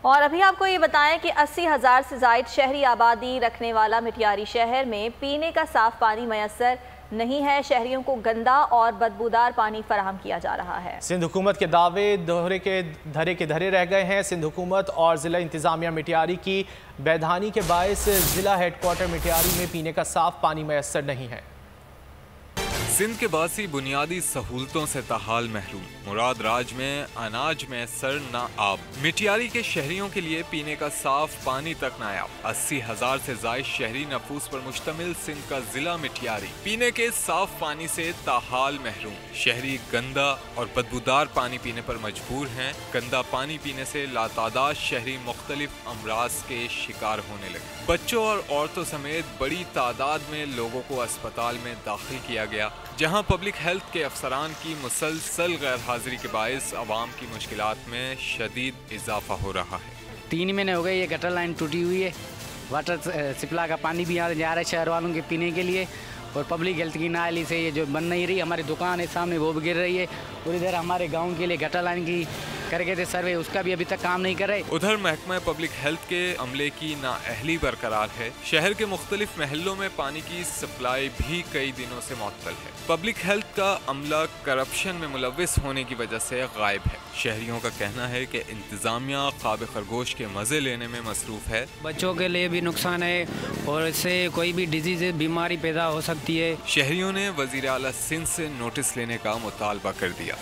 اور ابھی آپ کو یہ بتائیں کہ 80,000 سے زائد شہری آبادی رکھنے والا مٹیاری شہر میں پینے کا صاف پانی میسر نہیں ہے۔ شہریوں کو گندا اور بدبودار پانی فراہم کیا جا رہا ہے۔ سندھ حکومت کے دعوے دھرے کے دھرے رہ گئے ہیں۔ سندھ حکومت اور ضلع انتظامیہ مٹیاری کی بیدھانی کے باعث ضلع ہیڈ کوارٹر مٹیاری میں پینے کا صاف پانی میسر نہیں ہے۔ سندھ کے باسی بنیادی سہولتوں سے تاحال محروم۔ مراد راج میں اناج میسر نہ آب۔ مٹیاری کے شہریوں کے لیے پینے کا صاف پانی تک نایاب۔ 80,000 سے زائد شہری نفوس پر مشتمل سندھ کا ضلع مٹیاری پینے کے صاف پانی سے تاحال محروم۔ شہری گندا اور بدبودار پانی پینے پر مجبور ہیں۔ گندا پانی پینے سے لاتعداد شہری مختلف امراض کے شکار ہونے لگے۔ بچوں اور عورتوں سمیت بڑی تعداد میں لوگوں کو اسپتال میں داخل کیا گیا، جہاں پبلک ہیلتھ کے افسران کی مسلسل غیر حاضری کے باعث عوام کی مشکلات میں شدید اضافہ ہو رہا ہے۔ 3 مہینے ہو گئے یہ گٹر لائن ٹوٹی ہوئی ہے۔ واٹر سپلائی کا پانی بھی یہاں جا رہا ہے شہر والوں کے پینے کے لیے، اور پبلک ہیلتھ کی نااہلی سے یہ جو بن نہیں رہی، ہماری دکان ہے سامنے وہ بھی گر رہی ہے، اور ادھر ہمارے گاؤں کے لیے گٹر لائن کی کر گئے تھے سروے، اس کا بھی ابھی تک کام نہیں کر رہے۔ ادھر محکمہ پبلک ہیلتھ کے عملے کی نااہلی برقرار ہے۔ شہر کے مختلف محلوں میں پانی کی سپلائی بھی کئی دنوں سے معطل ہے۔ پبلک ہیلتھ کا عملہ کرپشن میں ملوث ہونے کی وجہ سے غائب ہے۔ شہریوں کا کہنا ہے کہ انتظامیہ خواب خرگوش کے مزے لینے میں مصروف ہے۔ بچوں کے لیے بھی نقصان ہے، اور اس سے کوئی بھی ڈیزیز بیماری پیدا ہو سکتی ہے۔ شہریوں نے وزیر اعلیٰ سندھ سے نوٹس لینے کا مطالبہ کر دیا۔